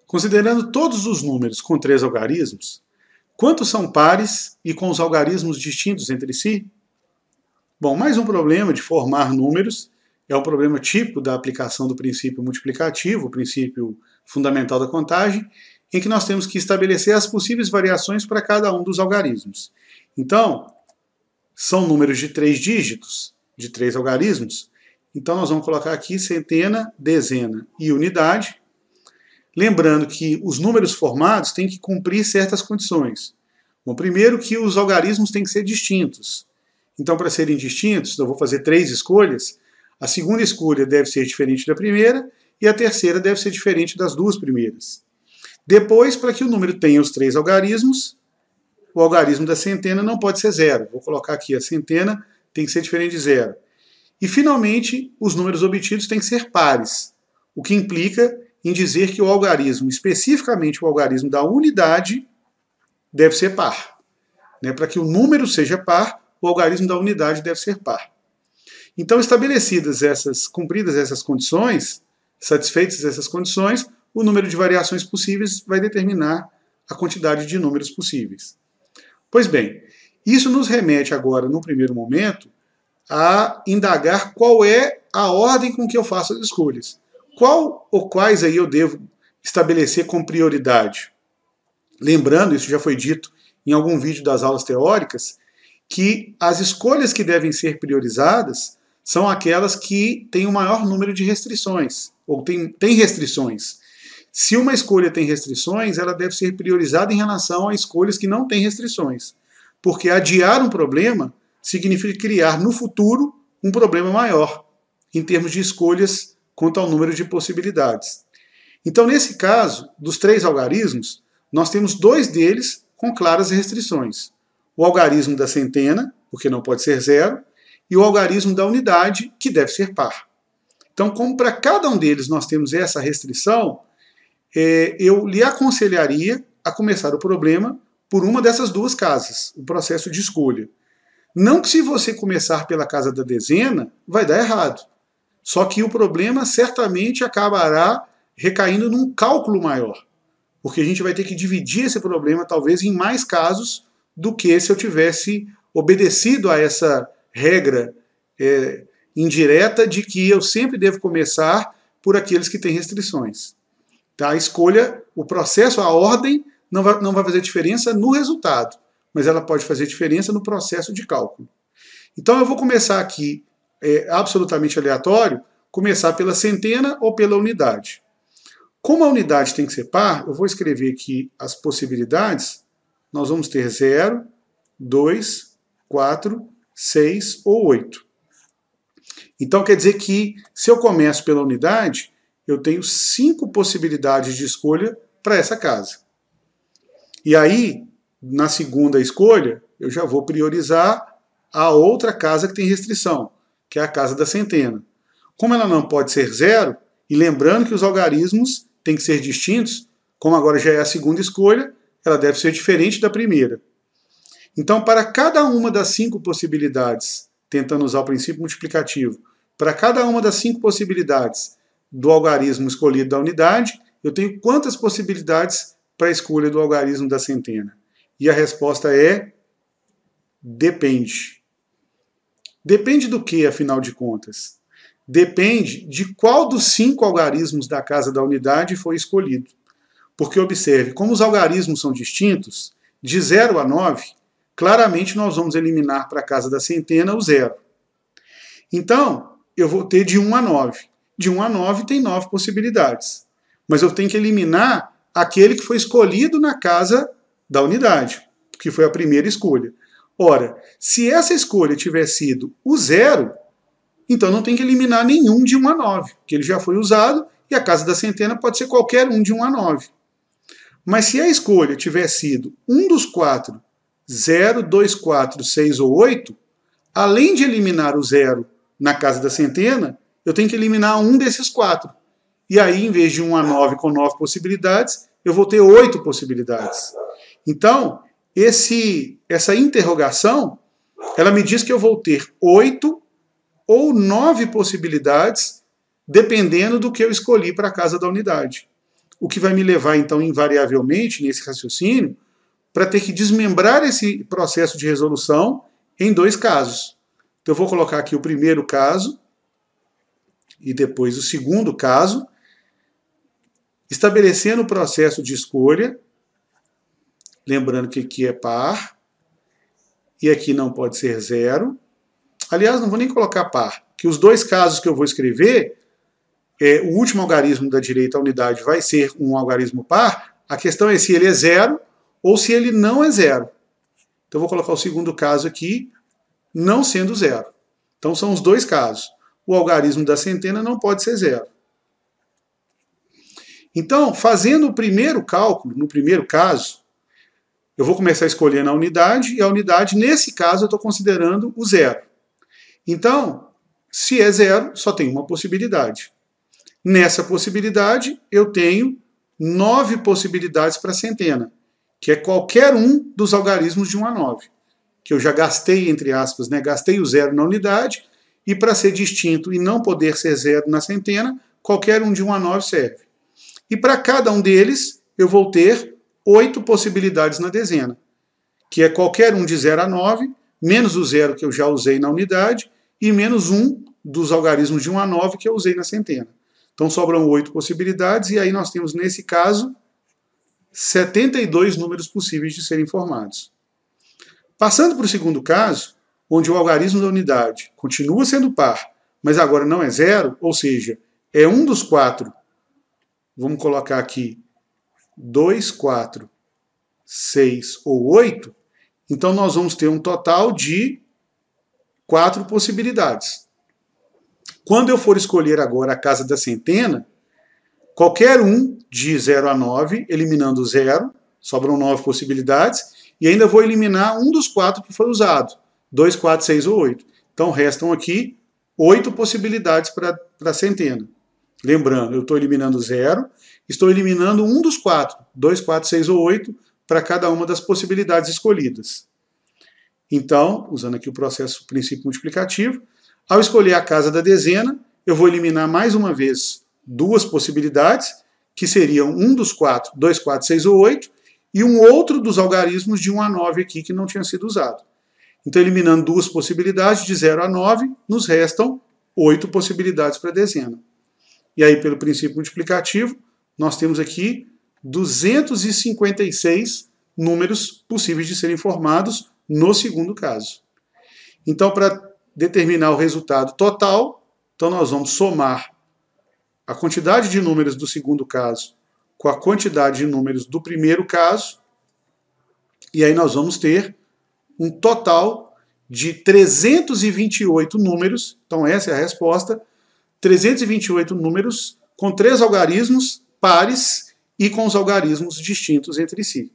Considerando todos os números com 3 algarismos, quantos são pares e com os algarismos distintos entre si? Bom, mais um problema de formar números, é um problema típico da aplicação do princípio multiplicativo, o princípio fundamental da contagem, em que nós temos que estabelecer as possíveis variações para cada um dos algarismos. Então, são números de 3 dígitos, de 3 algarismos, então nós vamos colocar aqui centena, dezena e unidade. Lembrando que os números formados têm que cumprir certas condições. Bom, primeiro que os algarismos têm que ser distintos. Então, para serem distintos, eu vou fazer 3 escolhas. A segunda escolha deve ser diferente da primeira e a terceira deve ser diferente das 2 primeiras. Depois, para que o número tenha os 3 algarismos, o algarismo da centena não pode ser 0. Vou colocar aqui, a centena tem que ser diferente de 0. E, finalmente, os números obtidos têm que ser pares, o que implica em dizer que o algarismo, especificamente o algarismo da unidade, deve ser par. Para que o número seja par, o algarismo da unidade deve ser par. Então, cumpridas essas condições, satisfeitas essas condições, o número de variações possíveis vai determinar a quantidade de números possíveis. Pois bem, isso nos remete agora, no primeiro momento, a indagar qual é a ordem com que eu faço as escolhas. Qual ou quais aí eu devo estabelecer com prioridade? Lembrando, isso já foi dito em algum vídeo das aulas teóricas, que as escolhas que devem ser priorizadas são aquelas que têm o maior número de restrições, ou têm restrições. Se uma escolha tem restrições, ela deve ser priorizada em relação a escolhas que não têm restrições. Porque adiar um problema significa criar no futuro um problema maior, em termos de escolhas quanto ao número de possibilidades. Então, nesse caso, dos 3 algarismos, nós temos 2 deles com claras restrições. O algarismo da centena, porque não pode ser 0, e o algarismo da unidade, que deve ser par. Então, como para cada um deles nós temos essa restrição, eu lhe aconselharia a começar o problema por uma dessas 2 casas, o processo de escolha. Não que se você começar pela casa da dezena, vai dar errado. Só que o problema certamente acabará recaindo num cálculo maior. Porque a gente vai ter que dividir esse problema, talvez, em mais casos do que se eu tivesse obedecido a essa regra indireta de que eu sempre devo começar por aqueles que têm restrições. Tá? A escolha, o processo, a ordem, não vai fazer diferença no resultado, mas ela pode fazer diferença no processo de cálculo. Então eu vou começar aqui, absolutamente aleatório, começar pela centena ou pela unidade. Como a unidade tem que ser par, eu vou escrever aqui as possibilidades. Nós vamos ter 0, 2, 4, 6 ou 8. Então quer dizer que se eu começo pela unidade, eu tenho 5 possibilidades de escolha para essa casa. E aí, na segunda escolha, eu já vou priorizar a outra casa que tem restrição, que é a casa da centena. Como ela não pode ser 0, e lembrando que os algarismos têm que ser distintos, como agora já é a segunda escolha, ela deve ser diferente da primeira. Então, para cada uma das 5 possibilidades, tentando usar o princípio multiplicativo, para cada uma das 5 possibilidades do algarismo escolhido da unidade, eu tenho quantas possibilidades para a escolha do algarismo da centena? E a resposta é depende. Depende do que, afinal de contas? Depende de qual dos 5 algarismos da casa da unidade foi escolhido. Porque observe, como os algarismos são distintos, de 0 a 9, claramente nós vamos eliminar para a casa da centena o 0. Então, eu vou ter de 1 a 9. De 1 a 9 tem 9 possibilidades. Mas eu tenho que eliminar aquele que foi escolhido na casa da unidade, que foi a primeira escolha. Ora, se essa escolha tiver sido o 0, então não tem que eliminar nenhum de 1 a 9, que ele já foi usado e a casa da centena pode ser qualquer um de 1 a 9. Mas se a escolha tiver sido um dos 4, 0, 2, 4, 6 ou 8, além de eliminar o 0 na casa da centena, eu tenho que eliminar um desses 4. E aí, em vez de 1 a 9 com 9 possibilidades, eu vou ter 8 possibilidades. Então, essa interrogação, ela me diz que eu vou ter 8 ou 9 possibilidades, dependendo do que eu escolhi para a casa da unidade. o que vai me levar, então, invariavelmente, nesse raciocínio, para ter que desmembrar esse processo de resolução em dois casos. Então eu vou colocar aqui o primeiro caso e depois o segundo caso, estabelecendo o processo de escolha, lembrando que aqui é par, e aqui não pode ser zero. Aliás, não vou nem colocar par, que os dois casos que eu vou escrever, o último algarismo da direita à unidade vai ser um algarismo par, a questão é se ele é zero ou se ele não é zero. Então eu vou colocar o segundo caso aqui, não sendo zero. Então são os dois casos. O algarismo da centena não pode ser zero. Então, fazendo o primeiro cálculo, no primeiro caso, eu vou começar escolhendo a unidade, e a unidade, nesse caso, eu estou considerando o zero. Então, se é zero, só tem uma possibilidade. Nessa possibilidade, eu tenho 9 possibilidades para a centena, que é qualquer um dos algarismos de 1 a 9, que eu já gastei, entre aspas, né, gastei o zero na unidade, e para ser distinto e não poder ser zero na centena, qualquer um de 1 a 9 serve. E para cada um deles, eu vou ter 8 possibilidades na dezena, que é qualquer um de 0 a 9, menos o zero que eu já usei na unidade, e menos um dos algarismos de 1 a 9 que eu usei na centena. Então sobram 8 possibilidades, e aí nós temos, nesse caso, 72 números possíveis de serem formados. Passando para o segundo caso, onde o algarismo da unidade continua sendo par, mas agora não é zero, ou seja, é um dos 4, vamos colocar aqui 2, 4, 6 ou 8, então nós vamos ter um total de 4 possibilidades. Quando eu for escolher agora a casa da centena, qualquer um de 0 a 9, eliminando o 0, sobram 9 possibilidades, e ainda vou eliminar um dos 4 que foi usado, 2, 4, 6 ou 8. Então restam aqui 8 possibilidades para a centena. Lembrando, eu estou eliminando 0, estou eliminando um dos 4, 2, 4, 6 ou 8, para cada uma das possibilidades escolhidas. Então, usando aqui o processo princípio multiplicativo, ao escolher a casa da dezena, eu vou eliminar mais uma vez 2 possibilidades, que seriam um dos 4, 2, 4, 6 ou 8, e um outro dos algarismos de 1 a 9 aqui que não tinha sido usado. Então, eliminando 2 possibilidades, de 0 a 9, nos restam 8 possibilidades para a dezena. E aí, pelo princípio multiplicativo, nós temos aqui 256 números possíveis de serem formados no segundo caso. Então, para determinar o resultado total, então nós vamos somar a quantidade de números do segundo caso com a quantidade de números do primeiro caso, e aí nós vamos ter um total de 328 números, então essa é a resposta, 328 números com 3 algarismos pares e com os algarismos distintos entre si.